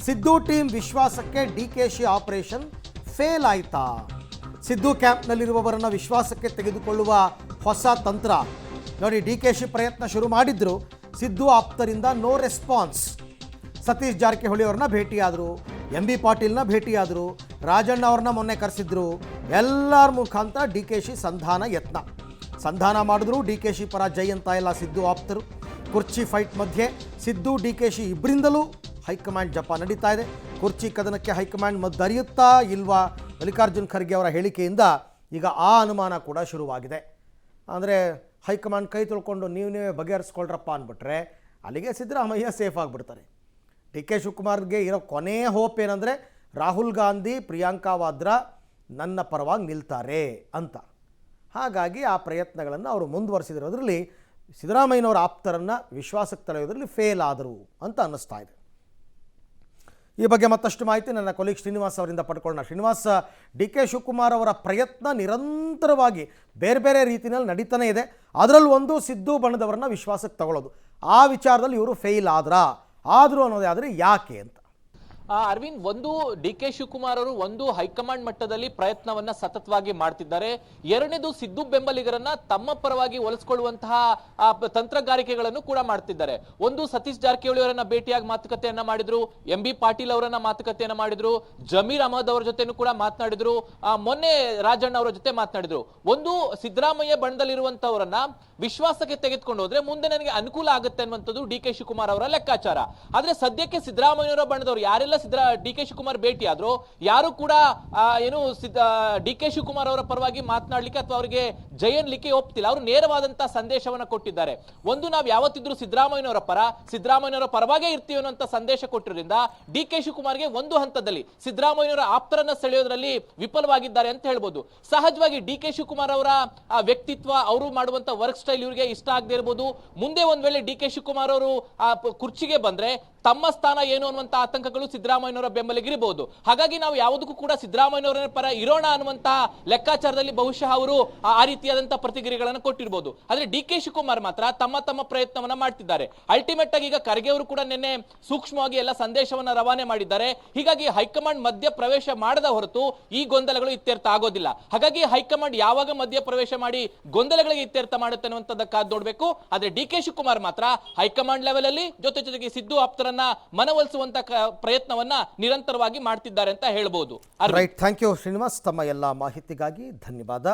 Siddu team ವಿಶ್ವಾಸಕ್ಕೆ DKShi operation fail ಆಯ್ತಾ? ಸಿದ್ದು ಕ್ಯಾಂಪ್ನಲ್ಲಿರುವವರನ್ನು ವಿಶ್ವಾಸಕ್ಕೆ ತೆಗೆದುಕೊಳ್ಳುವ ಹೊಸ ತಂತ್ರ ನೋಡಿ. ಡಿಕೆಶಿ ಪ್ರಯತ್ನ ಶುರು ಮಾಡಿದ್ರು, ಸಿದ್ದು ಆಪ್ತರಿಂದ ನೋ ರೆಸ್ಪಾನ್ಸ್. ಸತೀಶ್ ಜಾರಕಿಹೊಳಿ ಅವ್ರನ್ನ ಭೇಟಿಯಾದರು, MB ಪಾಟೀಲ್ನ ಭೇಟಿಯಾದರು, ರಾಜಣ್ಣ ಅವ್ರನ್ನ ಮೊನ್ನೆ ಕರೆಸಿದ್ರು. ಎಲ್ಲರ ಮುಖಾಂತರ ಡಿಕೆಶಿ ಸಂಧಾನ ಮಾಡಿದ್ರು. ಡಿಕೆಶಿ ಪರ ಜೈ ಅಂತ ಇಲ್ಲ ಸಿದ್ದು ಆಪ್ತರು. ಕುರ್ಚಿ ಫೈಟ್ ಮಧ್ಯೆ ಸಿದ್ದು ಡಿಕೆಶಿ ಇಬ್ಬರಿಂದಲೂ ಹೈಕಮಾಂಡ್ ಜಪ ನಡೀತಾ ಇದೆ. ಕುರ್ಚಿ ಕದನಕ್ಕೆ ಹೈಕಮಾಂಡ್ ಮದ್ದರಿಯುತ್ತಾ ಇಲ್ವಾ? ಮಲ್ಲಿಕಾರ್ಜುನ್ ಖರ್ಗೆ ಅವರ ಹೇಳಿಕೆಯಿಂದ ಈಗ ಆ ಅನುಮಾನ ಕೂಡ ಶುರುವಾಗಿದೆ. ಅಂದರೆ ಹೈಕಮಾಂಡ್ ಕೈ ತೊಳ್ಕೊಂಡು ನೀವೇ ಬಗೆಹರಿಸ್ಕೊಳ್ರಪ್ಪ ಅಂದ್ಬಿಟ್ರೆ ಅಲ್ಲಿಗೆ ಸಿದ್ದರಾಮಯ್ಯ ಸೇಫ್ ಆಗಿಬಿಡ್ತಾರೆ. DK ಶಿವಕುಮಾರ್ಗೆ ಇರೋ ಕೊನೆಯ ಹೋಪ್ ಏನಂದರೆ ರಾಹುಲ್ ಗಾಂಧಿ, ಪ್ರಿಯಾಂಕಾ ವಾದ್ರಾ ನನ್ನ ಪರವಾಗಿ ನಿಲ್ತಾರೆ ಅಂತ. ಹಾಗಾಗಿ ಆ ಪ್ರಯತ್ನಗಳನ್ನು ಅವರು ಮುಂದುವರಿಸಿದಿರೋದ್ರಲ್ಲಿ ಸಿದ್ದರಾಮಯ್ಯನವರ ಆಪ್ತರನ್ನು ವಿಶ್ವಾಸಕ್ಕೆ ತಳೆಯೋದ್ರಲ್ಲಿ ಫೇಲ್ ಆದರು ಅಂತ ಅನ್ನಿಸ್ತಾ ಇದೆ. ಈ ಬಗ್ಗೆ ಮತ್ತಷ್ಟು ಮಾಹಿತಿ ನನ್ನ ಕೊಲೀಗ್ ಶ್ರೀನಿವಾಸ್ ಅವರಿಂದ ಪಡ್ಕೊಳ್ಳೋಣ. ಶ್ರೀನಿವಾಸ್, DK ಶಿವಕುಮಾರ್ ಅವರ ಪ್ರಯತ್ನ ನಿರಂತರವಾಗಿ ಬೇರೆ ಬೇರೆ ರೀತಿಯಲ್ಲಿ ನಡೀತಾನೆ ಇದೆ. ಅದರಲ್ಲಿ ಒಂದು ಸಿದ್ದು ಬಣದವರನ್ನ ವಿಶ್ವಾಸಕ್ಕೆ ತಗೊಳ್ಳೋದು. ಆ ವಿಚಾರದಲ್ಲಿ ಇವರು ಫೇಲ್ ಆದರೂ ಅನ್ನೋದೇ ಆದರೆ ಯಾಕೆ ಅಂತ? ಅರವಿಂದ್, ಒಂದು DK ಶಿವಕುಮಾರ್ ಅವರು ಒಂದು ಹೈಕಮಾಂಡ್ ಮಟ್ಟದಲ್ಲಿ ಪ್ರಯತ್ನವನ್ನ ಸತತವಾಗಿ ಮಾಡ್ತಿದ್ದಾರೆ. ಎರಡನೇದು ಸಿದ್ದು ಬೆಂಬಲಿಗರನ್ನ ತಮ್ಮ ಪರವಾಗಿ ಒಲಿಸಿಕೊಳ್ಳುವಂತಹ ತಂತ್ರಗಾರಿಕೆಗಳನ್ನು ಕೂಡ ಮಾಡ್ತಿದ್ದಾರೆ. ಒಂದು ಸತೀಶ್ ಜಾರಕಿಹೊಳಿ ಅವರನ್ನ ಭೇಟಿಯಾಗಿ ಮಾತುಕತೆಯನ್ನ ಮಾಡಿದ್ರು, MB ಪಾಟೀಲ್ ಅವರನ್ನ ಮಾತುಕತೆಯನ್ನ ಮಾಡಿದ್ರು, ಜಮೀರ್ ಅಹಮದ್ ಅವರ ಜೊತೆನೂ ಕೂಡ ಮಾತನಾಡಿದ್ರು, ಮೊನ್ನೆ ರಾಜಣ್ಣ ಅವರ ಜೊತೆ ಮಾತನಾಡಿದ್ರು. ಒಂದು ಸಿದ್ದರಾಮಯ್ಯ ಬಣದಲ್ಲಿರುವಂತವರನ್ನ ವಿಶ್ವಾಸಕ್ಕೆ ತೆಗೆದುಕೊಂಡು ಹೋದ್ರೆ ಮುಂದೆ ನನಗೆ ಅನುಕೂಲ ಆಗುತ್ತೆ ಅನ್ನುವಂಥದ್ದು DK ಶಿವಕುಮಾರ್ ಅವರ ಲೆಕ್ಕಾಚಾರ. ಆದ್ರೆ ಸದ್ಯಕ್ಕೆ ಸಿದ್ದರಾಮಯ್ಯವರ ಬಣದವರು ಯಾರೆಲ್ಲ DK ಶಿವಕುಮಾರ್ ಭೇಟಿ ಆದ್ರು ಯಾರು ಕೂಡ DK ಶಿವಕುಮಾರ್ ಅವರ ಪರವಾಗಿ ಮಾತನಾಡ್ಲಿಕ್ಕೆ ಅಥವಾ ಅವರಿಗೆ ಜಯನ್ಲಿಕ್ಕೆ ಒಪ್ತಿಲ್ಲ. ಅವರು ನೇರವಾದಂತಹ ಸಂದೇಶವನ್ನ ಕೊಟ್ಟಿದ್ದಾರೆ. ಒಂದು, ನಾವು ಯಾವತ್ತಿದ್ರು ಸಿದ್ದರಾಮಯ್ಯನವರ ಪರವಾಗೇ ಇರ್ತೀವಿ ಅನ್ನುವಂತ ಸಂದೇಶ ಕೊಟ್ಟಿರೋದ್ರಿಂದ DK ಶಿವಕುಮಾರ್ಗೆ ಒಂದು ಹಂತದಲ್ಲಿ ಸಿದ್ದರಾಮಯ್ಯನವರ ಆಪ್ತರನ್ನ ಸೆಳೆಯೋದ್ರಲ್ಲಿ ವಿಫಲವಾಗಿದ್ದಾರೆ ಅಂತ ಹೇಳ್ಬೋದು. ಸಹಜವಾಗಿ DK ಶಿವಕುಮಾರ್ ಅವರ ವ್ಯಕ್ತಿತ್ವ, ಅವರು ಮಾಡುವಂತ ವರ್ಕ್ ಸ್ಟೈಲ್ ಇವರಿಗೆ ಇಷ್ಟ ಆಗದೆ ಇರಬಹುದು. ಮುಂದೆ ಒಂದ್ ವೇಳೆ DK ಶಿವಕುಮಾರ್ ಅವರು ಕುರ್ಚಿಗೆ ಬಂದ್ರೆ ತಮ್ಮ ಸ್ಥಾನ ಏನು ಅನ್ನುವಂತ ಆತಂಕಗಳು ಸಿದ್ದರಾಮಯ್ಯನವರ ಬೆಂಬಲಿಗಿರಬಹುದು. ಹಾಗಾಗಿ ನಾವು ಯಾವುದಕ್ಕೂ ಕೂಡ ಸಿದ್ದರಾಮಯ್ಯನವರ ಪರ ಇರೋಣ ಅನ್ನುವಂತಹ ಲೆಕ್ಕಾಚಾರದಲ್ಲಿ ಬಹುಶಃ ಅವರು ಆ ರೀತಿಯಾದಂತಹ ಪ್ರತಿಕ್ರಿಯೆಗಳನ್ನು ಕೊಟ್ಟಿರಬಹುದು. ಆದ್ರೆ DK ಶಿವಕುಮಾರ್ ಮಾತ್ರ ತಮ್ಮ ಪ್ರಯತ್ನವನ್ನ ಮಾಡ್ತಿದ್ದಾರೆ. ಅಲ್ಟಿಮೇಟ್ ಆಗಿ ಈಗ ಖರ್ಗೆ ಅವರು ಕೂಡ ನಿನ್ನೆ ಸೂಕ್ಷ್ಮವಾಗಿ ಎಲ್ಲ ಸಂದೇಶವನ್ನ ರವಾನೆ ಮಾಡಿದ್ದಾರೆ. ಹೀಗಾಗಿ ಹೈಕಮಾಂಡ್ ಮಧ್ಯ ಪ್ರವೇಶ ಮಾಡದ ಹೊರತು ಈ ಗೊಂದಲಗಳು ಇತ್ಯರ್ಥ ಆಗೋದಿಲ್ಲ. ಹಾಗಾಗಿ ಹೈಕಮಾಂಡ್ ಯಾವಾಗ ಮಧ್ಯ ಪ್ರವೇಶ ಮಾಡಿ ಗೊಂದಲಗಳಿಗೆ ಇತ್ಯರ್ಥ ಮಾಡುತ್ತೆ ಅನ್ನುವಂಥದ್ದು ಕಾದು ನೋಡಬೇಕು. ಆದ್ರೆ DK ಶಿವಕುಮಾರ್ ಮಾತ್ರ ಹೈಕಮಾಂಡ್ ಲೆವೆಲ್ ಅಲ್ಲಿ ಜೊತೆಗೆ ಸಿದ್ದು ಆಪ್ತರನ್ನ ಮನವೊಲಿಸುವಂತ ಪ್ರಯತ್ನವನ್ನ ನಿರಂತರವಾಗಿ ಮಾಡ್ತಿದ್ದಾರೆ ಅಂತ ಹೇಳ್ಬೋದು. Right, thank you Srinivas. ತಮ್ಮ ಎಲ್ಲ ಮಾಹಿತಿಗಾಗಿ ಧನ್ಯವಾದ.